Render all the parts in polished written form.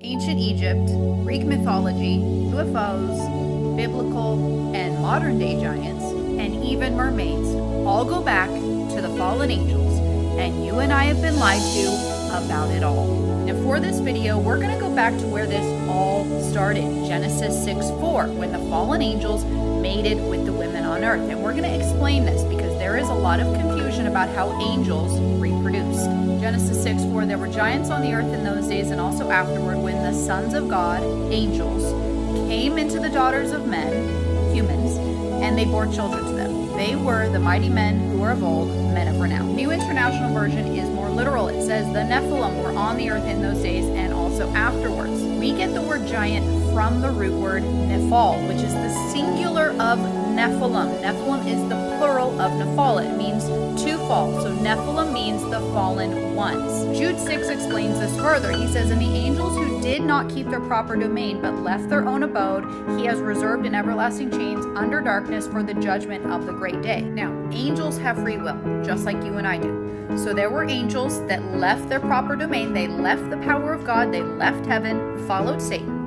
Ancient Egypt, Greek mythology, UFOs, biblical and modern day giants, and even mermaids all go back to the fallen angels, and you and I have been lied to about it all. Now for this video, we're going to go back to where this all started, Genesis 6:4, when the fallen angels mated with the women on earth. And we're going to explain this because there is a lot of confusion about how angels reproduced. Genesis 6:4, there were giants on the earth in those days and also afterward when the sons of God, angels, came into the daughters of men, humans, and they bore children to them. They were the mighty men who were of old, men of renown. New International Version is more literal. It says the Nephilim were on the earth in those days and also afterwards. We get the word giant from the root word nephal, which is the singular of Nephilim. Nephilim is the plural of nephal. It means to fall. So Nephilim means the fallen ones. Jude 6 explains this further. He says, and the angels who did not keep their proper domain, but left their own abode, he has reserved in everlasting chains under darkness for the judgment of the great day. Now, angels have free will, just like you and I do. So there were angels that left their proper domain. They left the power of God. They left heaven, followed Satan.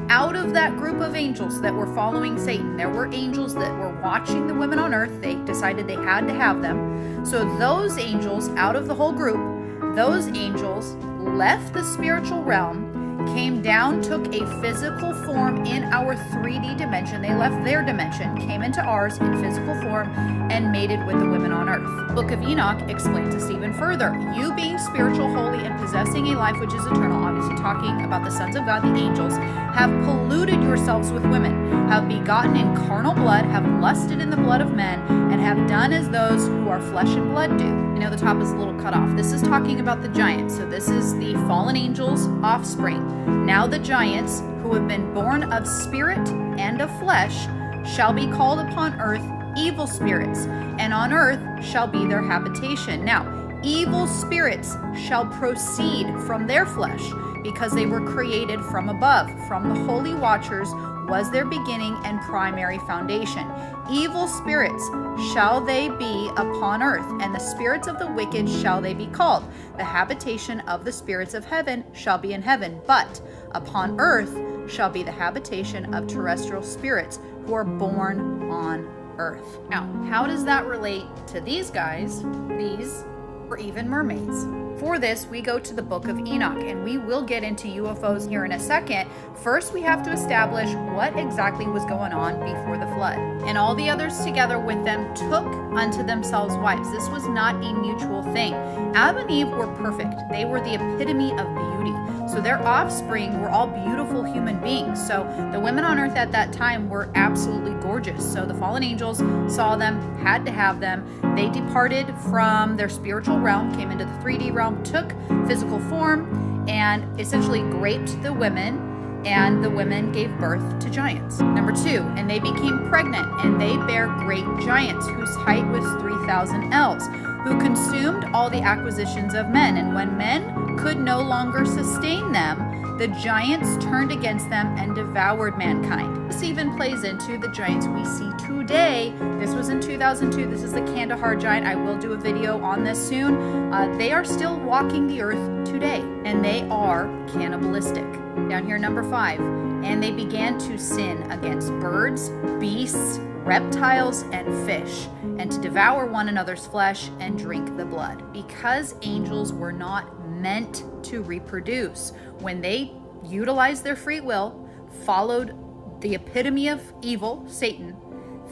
Out of that group of angels that were following Satan, there were angels that were watching the women on earth. They decided they had to have them. So those angels, out of the whole group, those angels left the spiritual realm, came down, took a physical form in our 3D dimension. They left their dimension, came into ours in physical form, and mated with the women on earth. Book of Enoch explains this even further. You being spiritual, holy, and possessing a life which is eternal, obviously talking about the sons of God, the angels, have polluted yourselves with women, have begotten in carnal blood, have lusted in the blood of men, and have done as those who are flesh and blood do. You know, the top is a little cut off. This is talking about the giants. So this is the fallen angels' offspring. Now the giants, who have been born of spirit and of flesh, shall be called upon earth evil spirits, and on earth shall be their habitation. Now, evil spirits shall proceed from their flesh, because they were created from above. From the holy watchers was their beginning and primary foundation. Evil spirits shall they be upon earth, and the spirits of the wicked shall they be called. The habitation of the spirits of heaven shall be in heaven, but upon earth shall be the habitation of terrestrial spirits who are born on earth. Now, how does that relate to these guys, these, or even mermaids? For this, we go to the book of Enoch, and we will get into UFOs here in a second. First, we have to establish what exactly was going on before the flood. And all the others together with them took unto themselves wives. This was not a mutual thing. Adam and Eve were perfect. They were the epitome of beauty. So their offspring were all beautiful human beings. So the women on earth at that time were absolutely gorgeous. So the fallen angels saw them, had to have them. They departed from their spiritual realm, came into the 3D realm, took physical form, and essentially raped the women, and the women gave birth to giants. Number 2, and they became pregnant, and they bare great giants, whose height was 3,000 ells, who consumed all the acquisitions of men. And when men could no longer sustain them, the giants turned against them and devoured mankind. This even plays into the giants we see today. This was in 2002. This is the Kandahar giant. I will do a video on this soon. They are still walking the earth today, and they are cannibalistic. Down here, number 5, and they began to sin against birds, beasts, reptiles, and fish, and to devour one another's flesh and drink the blood. Because angels were not meant to reproduce, when they utilized their free will, followed the epitome of evil, Satan,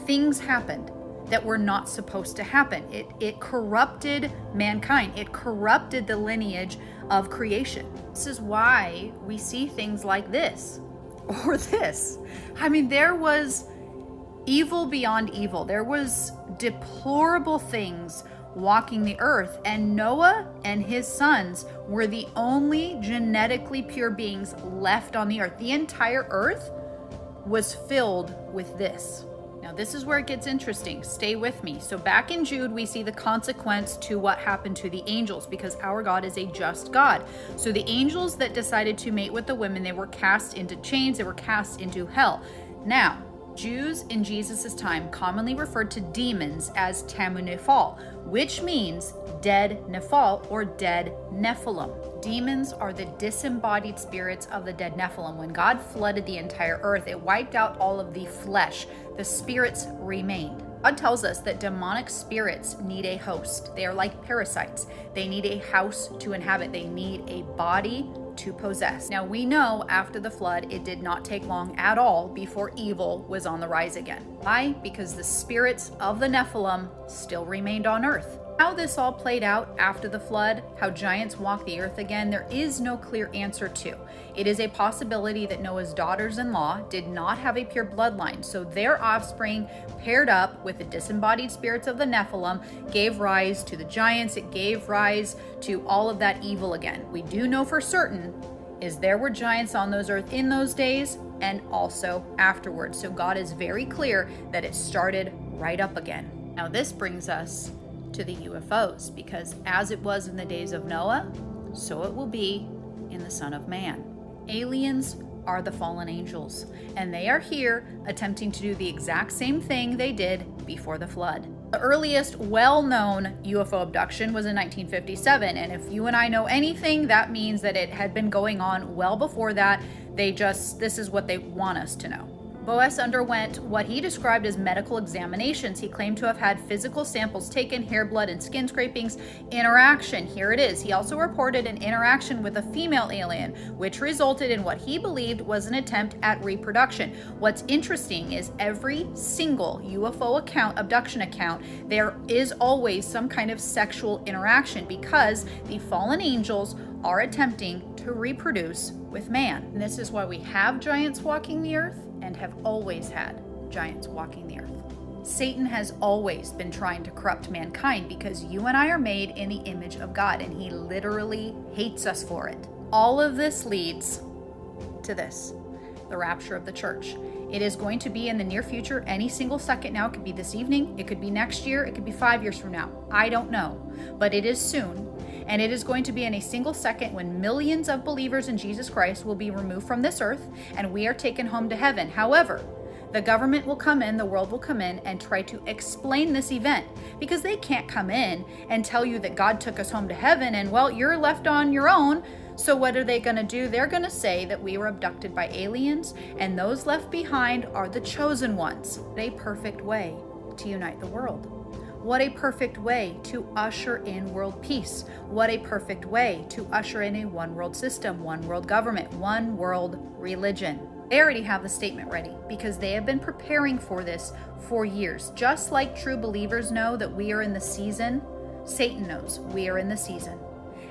things happened that were not supposed to happen. It corrupted mankind. It corrupted the lineage of creation. This is why we see things like this or this. I mean, there was evil beyond evil. There was deplorable things walking the earth, and Noah and his sons were the only genetically pure beings left on the earth. The entire earth was filled with this. Now, this is where it gets interesting. Stay with me. So back in Jude, we see the consequence to what happened to the angels, because our God is a just God. So the angels that decided to mate with the women, they were cast into chains, they were cast into hell. Now, Jews in Jesus' time commonly referred to demons as tamu nephal, which means dead nephal or dead Nephilim. Demons are the disembodied spirits of the dead Nephilim. When God flooded the entire earth, it wiped out all of the flesh. The spirits remained. God tells us that demonic spirits need a host. They are like parasites. They need a house to inhabit. They need a body to possess. Now we know after the flood, it did not take long at all before evil was on the rise again. Why? Because the spirits of the Nephilim still remained on earth. How this all played out after the flood, how giants walk the earth again, there is no clear answer to. It is a possibility that Noah's daughters-in-law did not have a pure bloodline, so their offspring paired up with the disembodied spirits of the Nephilim gave rise to the giants. It gave rise to all of that evil again. We do know for certain is there were giants on those earth in those days and also afterwards. So God is very clear that it started right up again. Now this brings us to the UFOs, because as it was in the days of Noah, so it will be in the Son of Man. Aliens are the fallen angels, and they are here attempting to do the exact same thing they did before the flood. The earliest well-known UFO abduction was in 1957, and if you and I know anything, that means that it had been going on well before that. This is what they want us to know. Boas underwent what he described as medical examinations. He claimed to have had physical samples taken, hair, blood, and skin scrapings. Interaction, here it is. He also reported an interaction with a female alien, which resulted in what he believed was an attempt at reproduction. What's interesting is every single UFO abduction account, there is always some kind of sexual interaction, because the fallen angels are attempting to reproduce with man. And this is why we have giants walking the earth and have always had giants walking the earth. Satan has always been trying to corrupt mankind, because you and I are made in the image of God, and he literally hates us for it. All of this leads to this, the rapture of the church. It is going to be in the near future, any single second now. It could be this evening, it could be next year, it could be 5 years from now. I don't know, but it is soon. And it is going to be in a single second, when millions of believers in Jesus Christ will be removed from this earth and we are taken home to heaven. However, the government will come in, the world will come in and try to explain this event, because they can't come in and tell you that God took us home to heaven and, well, you're left on your own. So what are they going to do? They're going to say that we were abducted by aliens, and those left behind are the chosen ones. A perfect way to unite the world. What a perfect way to usher in world peace. What a perfect way to usher in a one world system, one world government, one world religion. They already have the statement ready, because they have been preparing for this for years. Just like true believers know that we are in the season, Satan knows we are in the season.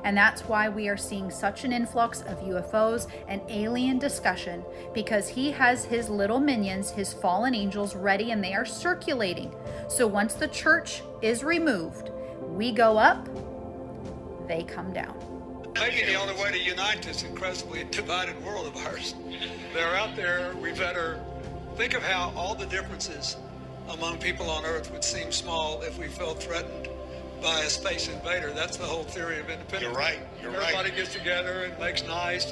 And that's why we are seeing such an influx of UFOs and alien discussion, because he has his little minions, his fallen angels ready, and they are circulating. So once the church is removed, we go up, they come down. Maybe the only way to unite this incredibly divided world of ours. They're out there. We better think of how all the differences among people on Earth would seem small if we felt threatened by a space invader. That's the whole theory of independence. You're right. Everybody gets together and makes nice.